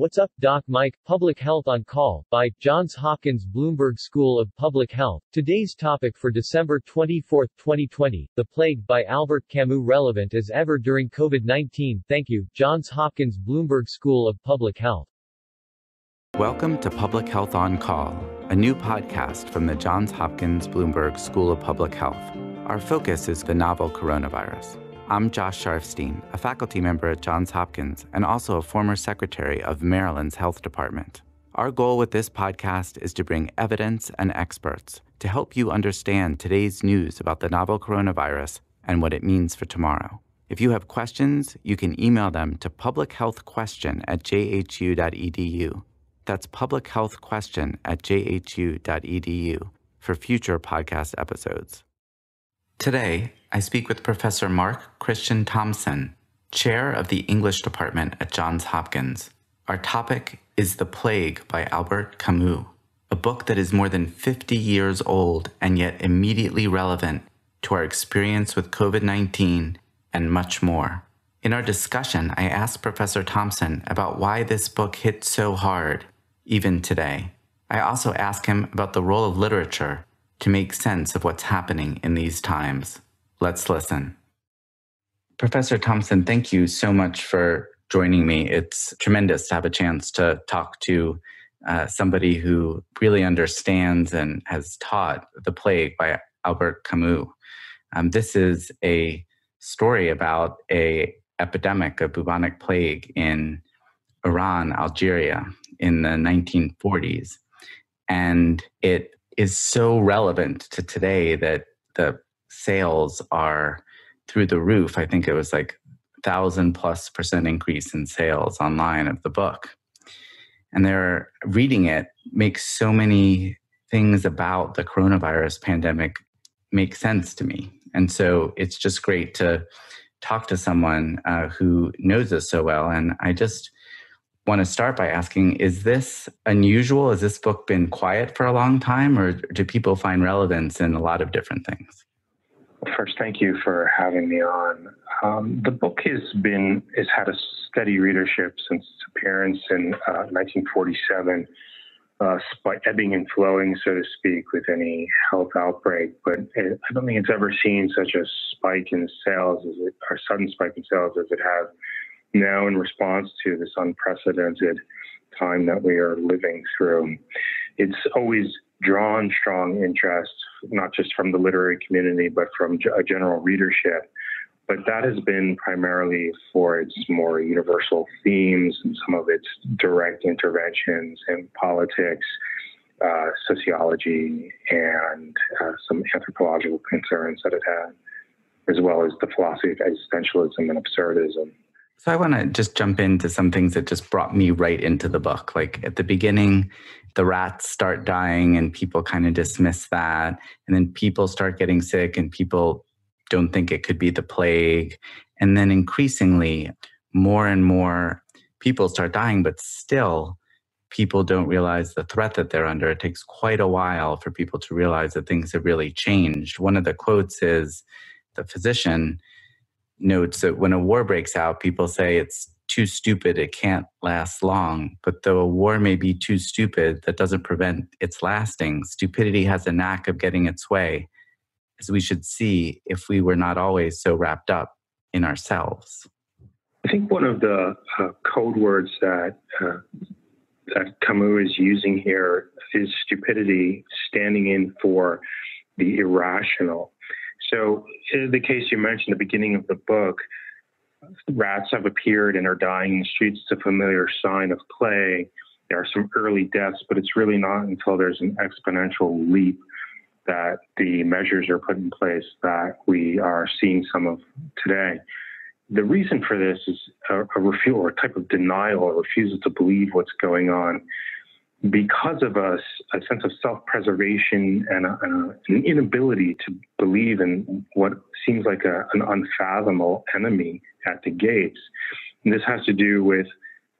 What's Up, Doc Mike? Public Health on Call, by Johns Hopkins Bloomberg School of Public Health. Today's topic for December 24, 2020, The Plague, by Albert Camus. Relevant as ever during COVID-19. Thank you, Johns Hopkins Bloomberg School of Public Health. Welcome to Public Health on Call, a new podcast from the Johns Hopkins Bloomberg School of Public Health. Our focus is the novel coronavirus. I'm Josh Sharfstein, a faculty member at Johns Hopkins and also a former secretary of Maryland's Health Department. Our goal with this podcast is to bring evidence and experts to help you understand today's news about the novel coronavirus and what it means for tomorrow. If you have questions, you can email them to publichealthquestion@jhu.edu. That's publichealthquestion@jhu.edu for future podcast episodes. Today, I speak with Professor Mark Christian Thompson, Chair of the English Department at Johns Hopkins. Our topic is The Plague by Albert Camus, a book that is more than 50 years old and yet immediately relevant to our experience with COVID-19 and much more. In our discussion, I asked Professor Thompson about why this book hit so hard, even today. I also asked him about the role of literature to make sense of what's happening in these times. Let's listen. Professor Thompson, thank you so much for joining me. It's tremendous to have a chance to talk to somebody who really understands and has taught The Plague by Albert Camus. This is a story about an epidemic of bubonic plague in Iran, Algeria, in the 1940s. And it is so relevant to today that the sales are through the roof. I think it was like 1,000+% increase in sales online of the book. And reading it makes so many things about the coronavirus pandemic make sense to me. And so it's just great to talk to someone who knows this so well. And I just want to start by asking, is this unusual? Has this book been quiet for a long time, or do people find relevance in a lot of different things? First, thank you for having me on. The book has had a steady readership since its appearance in 1947, ebbing and flowing, so to speak, with any health outbreak. But I don't think it's ever seen such a spike in sales or sudden spike in sales as it has now in response to this unprecedented time that we are living through. It's always drawn strong interest, not just from the literary community, but from a general readership. But that has been primarily for its more universal themes and some of its direct interventions in politics, sociology, and some anthropological concerns that it had, as well as the philosophy of existentialism and absurdism. So I want to just jump into some things that just brought me right into the book. Like at the beginning, the rats start dying and people kind of dismiss that. And then people start getting sick and people don't think it could be the plague. And then increasingly, more and more people start dying, but still people don't realize the threat that they're under. It takes quite a while for people to realize that things have really changed. One of the quotes is the physician notes that when a war breaks out, people say it's too stupid, it can't last long. But though a war may be too stupid, that doesn't prevent its lasting. Stupidity has a knack of getting its way, as we should see if we were not always so wrapped up in ourselves. I think one of the code words that Camus is using here is stupidity, standing in for the irrational. So in the case you mentioned at the beginning of the book, rats have appeared and are dying in the streets. It's a familiar sign of plague. There are some early deaths, but it's really not until there's an exponential leap that the measures are put in place that we are seeing some of today. The reason for this is a refusal, or a type of denial, or refusal to believe what's going on, because of a sense of self-preservation and an inability to believe in what seems like an unfathomable enemy at the gates. And this has to do with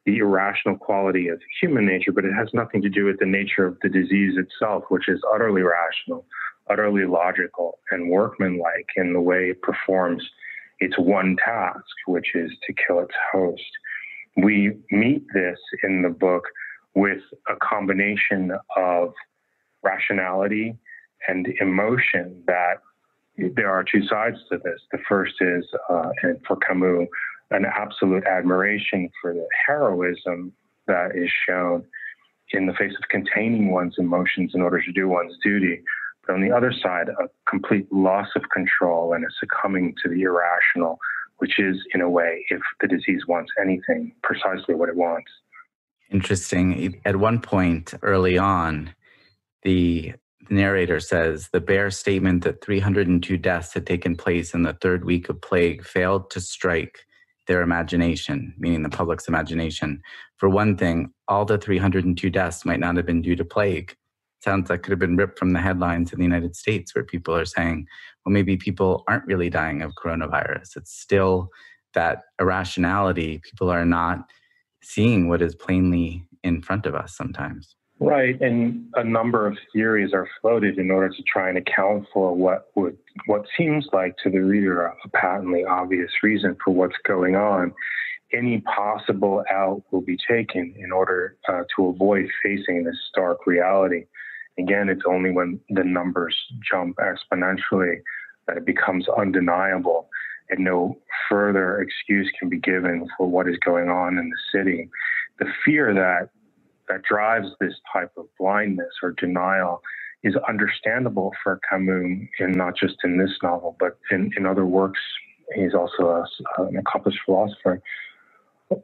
the irrational quality of human nature, but it has nothing to do with the nature of the disease itself, which is utterly rational, utterly logical, and workmanlike in the way it performs its one task, which is to kill its host. We meet this in the book with a combination of rationality and emotion, that there are two sides to this. The first is, and for Camus, an absolute admiration for the heroism that is shown in the face of containing one's emotions in order to do one's duty. But on the other side, a complete loss of control and a succumbing to the irrational, which is, in a way, if the disease wants anything, precisely what it wants. Interesting. At one point early on, the narrator says the bare statement that 302 deaths had taken place in the third week of plague failed to strike their imagination, meaning the public's imagination. For one thing, all the 302 deaths might not have been due to plague. Sounds like could have been ripped from the headlines in the United States, where people are saying, well, maybe people aren't really dying of coronavirus. It's still that irrationality. People are not seeing what is plainly in front of us sometimes. Right, and a number of theories are floated in order to try and account for what seems like to the reader a patently obvious reason for what's going on. Any possible out will be taken in order to avoid facing this stark reality. Again, it's only when the numbers jump exponentially that it becomes undeniable, and no further excuse can be given for what is going on in the city. The fear that drives this type of blindness or denial is understandable for Camus, and not just in this novel, but in other works. He's also an accomplished philosopher.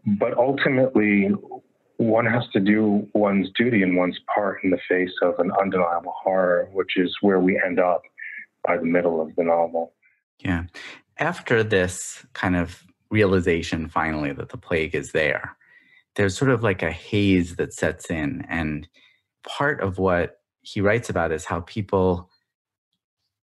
But ultimately, one has to do one's duty and one's part in the face of an undeniable horror, which is where we end up by the middle of the novel. Yeah. After this kind of realization, finally, that the plague is there, there's sort of like a haze that sets in. And part of what he writes about is how people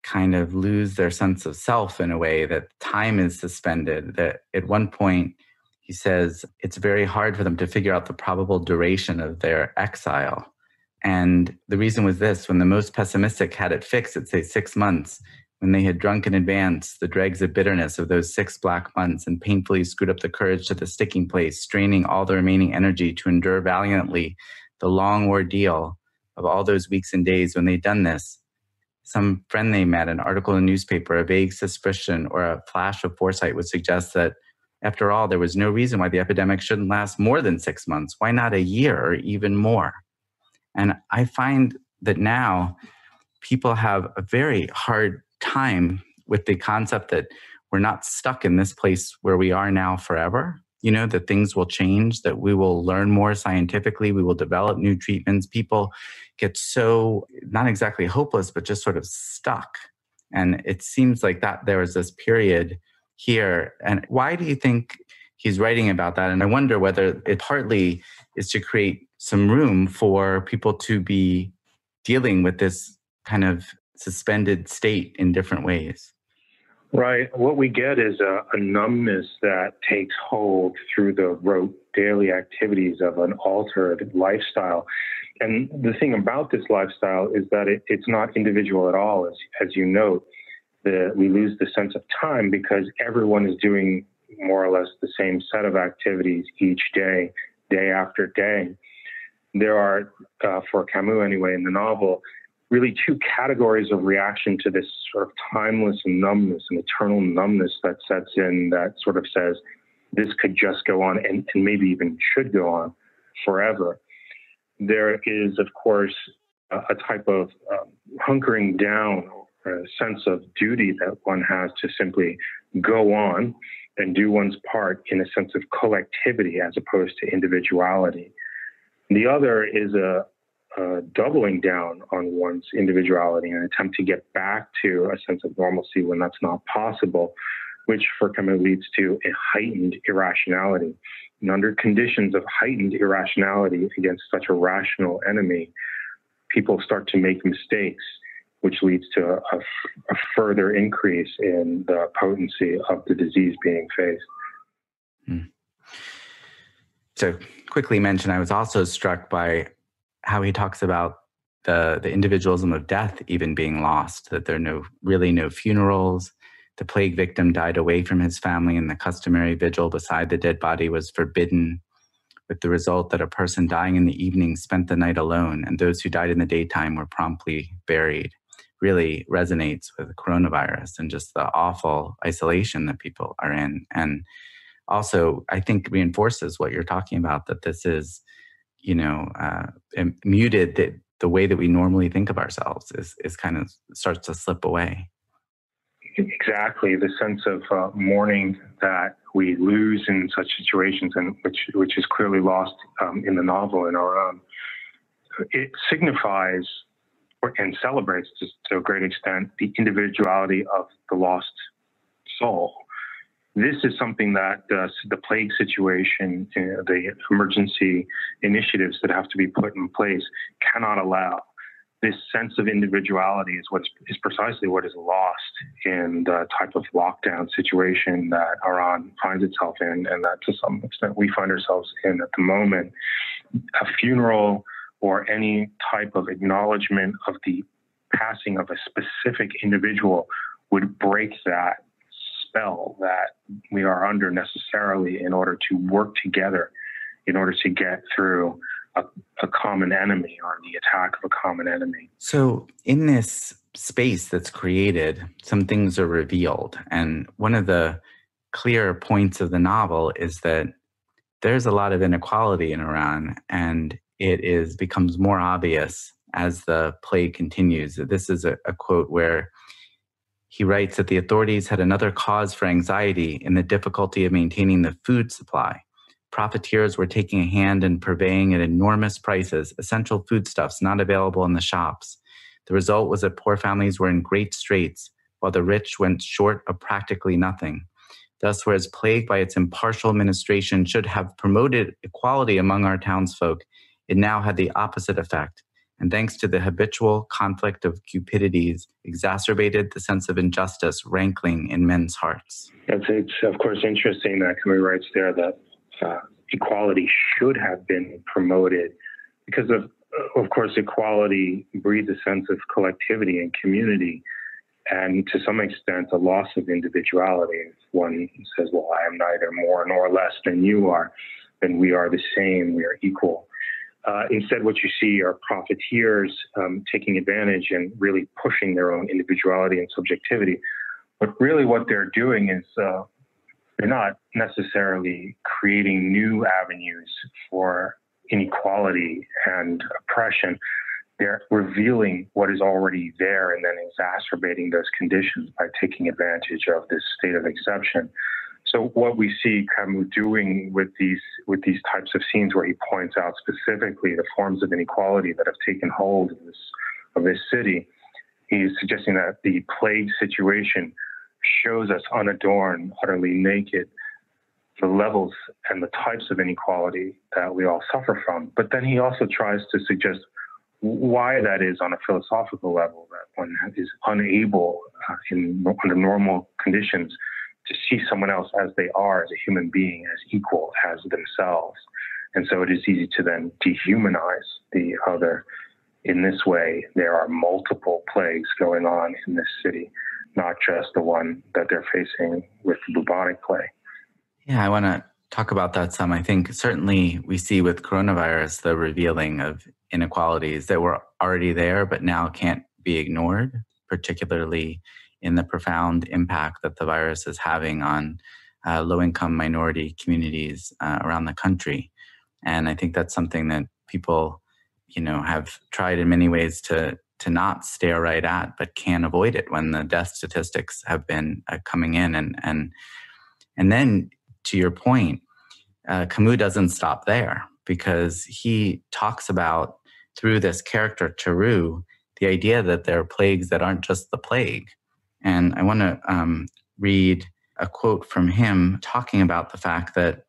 kind of lose their sense of self in a way, that time is suspended. That at one point, he says it's very hard for them to figure out the probable duration of their exile. And the reason was this: when the most pessimistic had it fixed at, say, 6 months, when they had drunk in advance the dregs of bitterness of those 6 black months and painfully screwed up the courage to the sticking place, straining all the remaining energy to endure valiantly the long ordeal of all those weeks and days, when they'd done this, some friend they met, an article in a newspaper, a vague suspicion, or a flash of foresight would suggest that, after all, there was no reason why the epidemic shouldn't last more than 6 months. Why not a year or even more? And I find that now people have a very hard time with the concept that we're not stuck in this place where we are now forever. You know, that things will change, that we will learn more scientifically, we will develop new treatments. People get so, not exactly hopeless, but just sort of stuck. And it seems like that there was this period here. And why do you think he's writing about that? And I wonder whether it partly is to create some room for people to be dealing with this kind of suspended state in different ways. Right. What we get is a numbness that takes hold through the rote daily activities of an altered lifestyle. And the thing about this lifestyle is that it's not individual at all, as you note. We lose the sense of time because everyone is doing more or less the same set of activities each day, day after day. There are, for Camus anyway, in the novel, really two categories of reaction to this sort of timeless numbness, an eternal numbness that sets in, that sort of says, this could just go on and maybe even should go on forever. There is, of course, a type of hunkering down, a sense of duty that one has to simply go on and do one's part in a sense of collectivity as opposed to individuality. The other is a doubling down on one's individuality, an attempt to get back to a sense of normalcy when that's not possible, which for Camus leads to a heightened irrationality. And under conditions of heightened irrationality against such a rational enemy, people start to make mistakes, which leads to a further increase in the potency of the disease being faced. So quickly mention, I was also struck by how he talks about the individualism of death even being lost, that there are really no funerals. The plague victim died away from his family, and the customary vigil beside the dead body was forbidden. with the result that a person dying in the evening spent the night alone, and those who died in the daytime were promptly buried, really resonates with coronavirus and just the awful isolation that people are in. And also, I think reinforces what you're talking about, that this is, muted, that the way that we normally think of ourselves is kind of starts to slip away. Exactly. The sense of mourning that we lose in such situations, and which is clearly lost in the novel in our own. It signifies and celebrates to a great extent the individuality of the lost soul. This is something that the plague situation, the emergency initiatives that have to be put in place cannot allow. This sense of individuality is precisely what is lost in the type of lockdown situation that Iran finds itself in, and that to some extent we find ourselves in at the moment. A funeral or any type of acknowledgement of the passing of a specific individual would break that spell that we are under necessarily in order to work together, in order to get through a common enemy or the attack of a common enemy. So in this space that's created, some things are revealed. And one of the clear points of the novel is that there's a lot of inequality in Iran, and it becomes more obvious as the plague continues. This is a quote where he writes that the authorities had another cause for anxiety in the difficulty of maintaining the food supply. Profiteers were taking a hand in purveying at enormous prices essential foodstuffs not available in the shops. The result was that poor families were in great straits, while the rich went short of practically nothing. Thus, whereas plague by its impartial administration should have promoted equality among our townsfolk, it now had the opposite effect, and thanks to the habitual conflict of cupidities, exacerbated the sense of injustice rankling in men's hearts. It's of course interesting that Camus writes there that equality should have been promoted because of course, equality breeds a sense of collectivity and community, and to some extent, a loss of individuality. If one says, well, I am neither more nor less than you are, then we are the same, we are equal. Instead, what you see are profiteers taking advantage and really pushing their own individuality and subjectivity. But really what they're doing is they're not necessarily creating new avenues for inequality and oppression. They're revealing what is already there and then exacerbating those conditions by taking advantage of this state of exception. So what we see Camus doing with these types of scenes where he points out specifically the forms of inequality that have taken hold of this city, he's suggesting that the plague situation shows us unadorned, utterly naked, the levels and the types of inequality that we all suffer from. But then he also tries to suggest why that is on a philosophical level, that one is unable under normal conditions to see someone else as they are, as a human being, as equal as themselves. And so it is easy to then dehumanize the other. In this way, there are multiple plagues going on in this city, not just the one that they're facing with the bubonic plague. Yeah, I want to talk about that some. I think certainly we see with coronavirus the revealing of inequalities that were already there but now can't be ignored, particularly in the profound impact that the virus is having on low-income minority communities around the country. And I think that's something that people, have tried in many ways to not stare right at, but can't avoid it when the death statistics have been coming in. And then, to your point, Camus doesn't stop there, because he talks about, through this character, Teru, the idea that there are plagues that aren't just the plague. And I want to read a quote from him talking about the fact that,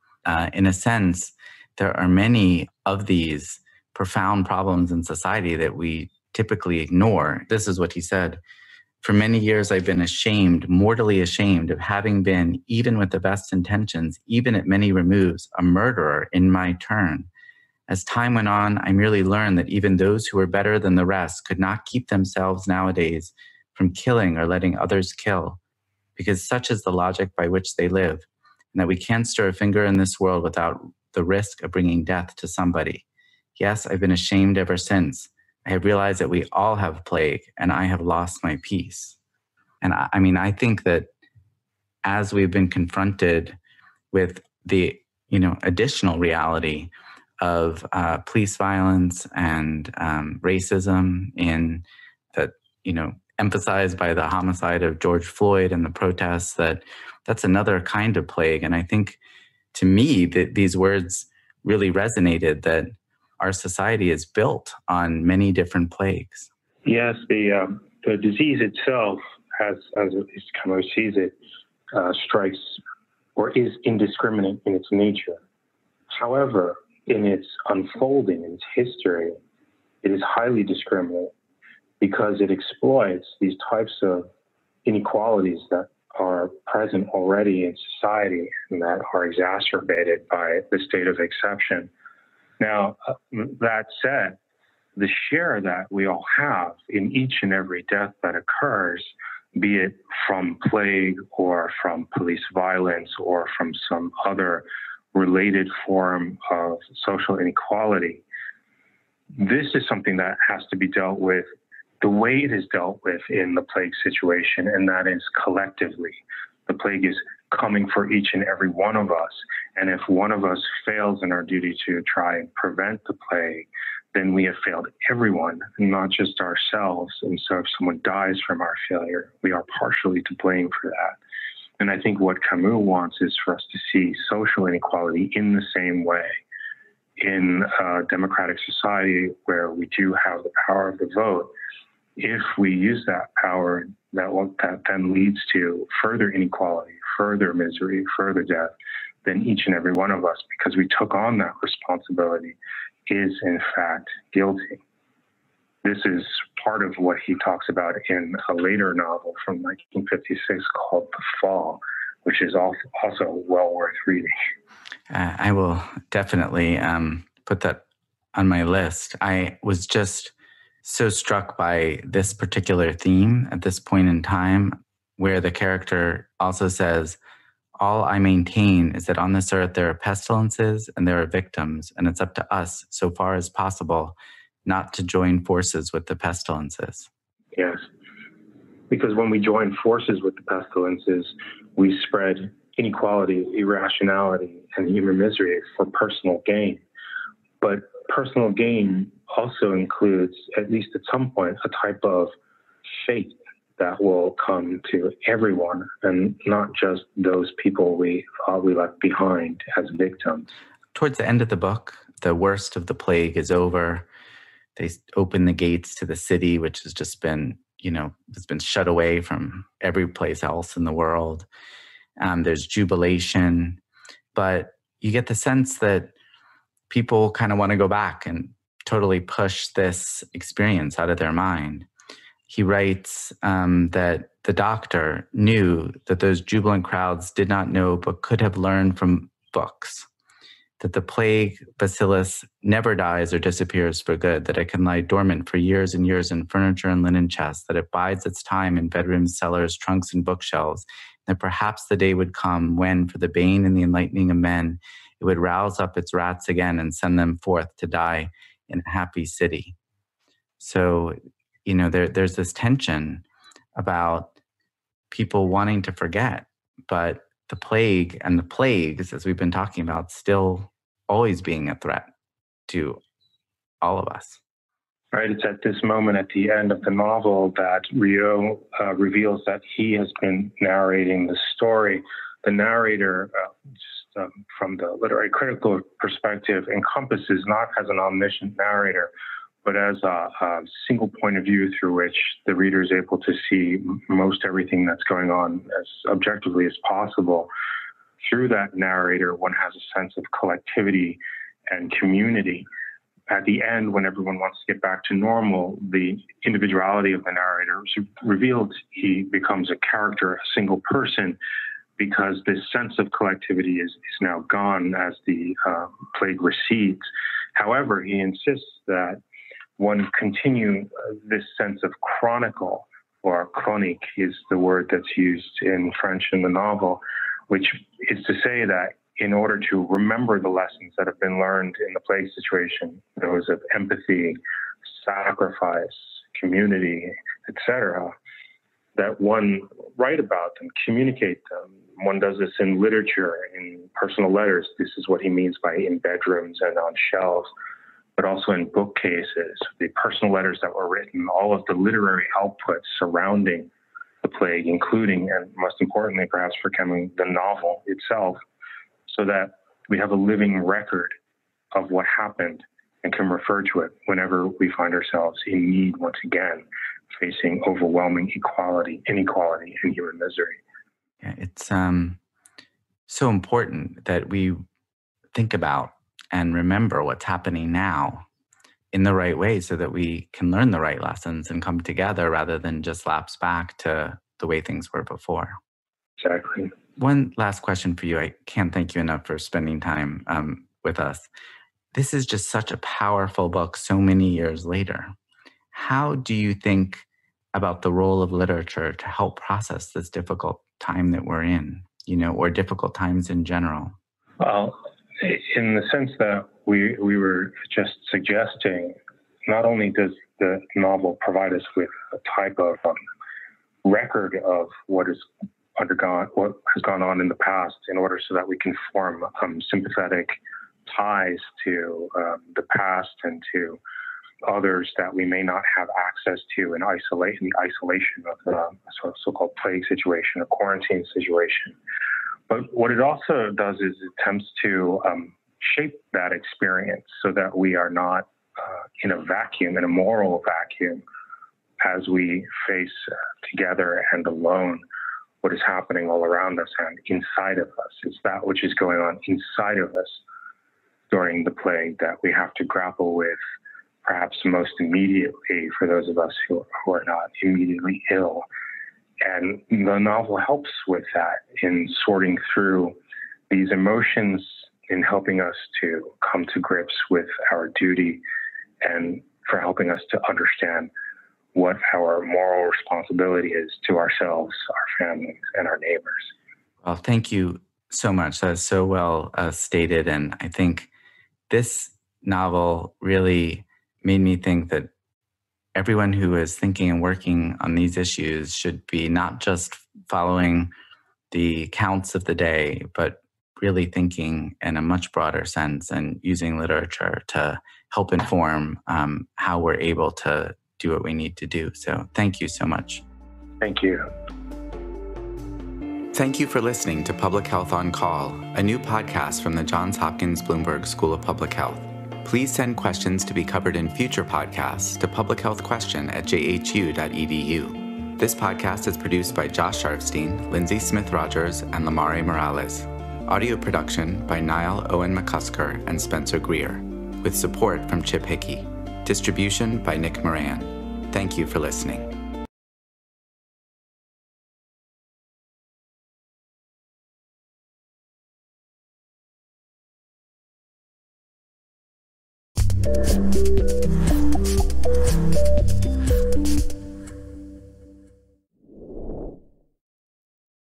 in a sense, there are many of these profound problems in society that we typically ignore. This is what he said. For many years, I've been ashamed, mortally ashamed of having been, even with the best intentions, even at many removes, a murderer in my turn. As time went on, I merely learned that even those who were better than the rest could not keep themselves nowadays from killing or letting others kill, because such is the logic by which they live, and that we can't stir a finger in this world without the risk of bringing death to somebody. Yes, I've been ashamed ever since. I have realized that we all have plague, and I have lost my peace. And I think that as we've been confronted with the, additional reality of police violence and racism in that, emphasized by the homicide of George Floyd and the protests, that's another kind of plague. And I think, to me, that these words really resonated, that our society is built on many different plagues. Yes, the disease itself, as CAMUS sees it, strikes or is indiscriminate in its nature. However, in its unfolding, in its history, it is highly discriminate because it exploits these types of inequalities that are present already in society and that are exacerbated by the state of exception. Now, that said, the share that we all have in each and every death that occurs, be it from plague or from police violence or from some other related form of social inequality, this is something that has to be dealt with the way it is dealt with in the plague situation, and that is collectively. The plague is coming for each and every one of us, and if one of us fails in our duty to try and prevent the plague, then we have failed everyone, not just ourselves. And so if someone dies from our failure, we are partially to blame for that. And I think what CAMUS wants is for us to see social inequality in the same way. In a democratic society where we do have the power of the vote, if we use that power, that then leads to further inequality, further misery, further death, then each and every one of us, because we took on that responsibility, is in fact guilty. This is part of what he talks about in a later novel from 1956 called The Fall, which is also well worth reading. I will definitely put that on my list. I was just so struck by this particular theme at this point in time, where the character also says, all I maintain is that on this earth there are pestilences and there are victims, and it's up to us, so far as possible, not to join forces with the pestilences. Yes, because when we join forces with the pestilences, we spread inequality, irrationality, and human misery for personal gain. But personal gain also includes, at least at some point, a type of fate that will come to everyone and not just those people we left behind as victims. Towards the end of the book, the worst of the plague is over. They open the gates to the city, which has just been, has been shut away from every place else in the world. There's jubilation, but you get the sense that people kind of want to go back and totally push this experience out of their mind. He writes that the doctor knew that those jubilant crowds did not know but could have learned from books, that the plague bacillus never dies or disappears for good, that it can lie dormant for years and years in furniture and linen chests, that it bides its time in bedrooms, cellars, trunks, and bookshelves, that perhaps the day would come when, for the bane and the enlightening of men, it would rouse up its rats again and send them forth to die in a happy city. So, there's this tension about people wanting to forget, but the plague and the plagues, as we've been talking about, still always being a threat to all of us. Right. It's at this moment at the end of the novel that Rio reveals that he has been narrating the story. The narrator, from the literary critical perspective, encompasses not as an omniscient narrator, but as a single point of view through which the reader is able to see most everything that's going on as objectively as possible. Through that narrator, one has a sense of collectivity and community. At the end, when everyone wants to get back to normal, the individuality of the narrator is revealed. He becomes a character, a single person, because this sense of collectivity is now gone as the plague recedes. However, he insists that one continue this sense of chronicle, or chronique is the word that's used in French in the novel, which is to say that in order to remember the lessons that have been learned in the plague situation, those of empathy, sacrifice, community, etc., that one write about them, communicate them. One does this in literature, in personal letters. This is what he means by in bedrooms and on shelves, but also in bookcases, the personal letters that were written, all of the literary outputs surrounding the plague, including, and most importantly, perhaps for Camus, the novel itself, so that we have a living record of what happened and can refer to it whenever we find ourselves in need once again, facing overwhelming inequality, and human misery. Yeah, it's so important that we think about and remember what's happening now in the right way so that we can learn the right lessons and come together rather than just lapse back to the way things were before. Exactly. One last question for you. I can't thank you enough for spending time with us. This is just such a powerful book so many years later. How do you think about the role of literature to help process this difficult time that we're in, or difficult times in general? Well, in the sense that we were just suggesting, not only does the novel provide us with a type of record of what has gone on in the past in order so that we can form sympathetic ties to the past and to others that we may not have access to in the isolation of the so-called plague situation, a quarantine situation. But what it also does is it attempts to shape that experience so that we are not in a vacuum, in a moral vacuum, as we face together and alone what is happening all around us and inside of us. It's that which is going on inside of us during the plague that we have to grapple with, perhaps most immediately for those of us who are not immediately ill. And the novel helps with that in sorting through these emotions, in helping us to come to grips with our duty, and for helping us to understand what our moral responsibility is to ourselves, our families, and our neighbors. Well, thank you so much. That is so well stated. And I think this novel really made me think that everyone who is thinking and working on these issues should be not just following the counts of the day, but really thinking in a much broader sense and using literature to help inform how we're able to do what we need to do. So thank you so much. Thank you. Thank you for listening to Public Health on Call, a new podcast from the Johns Hopkins Bloomberg School of Public Health. Please send questions to be covered in future podcasts to publichealthquestion@jhu.edu. This podcast is produced by Josh Sharfstein, Lindsay Smith-Rogers, and Lamare Morales. Audio production by Niall Owen McCusker and Spencer Greer, with support from Chip Hickey. Distribution by Nick Moran. Thank you for listening.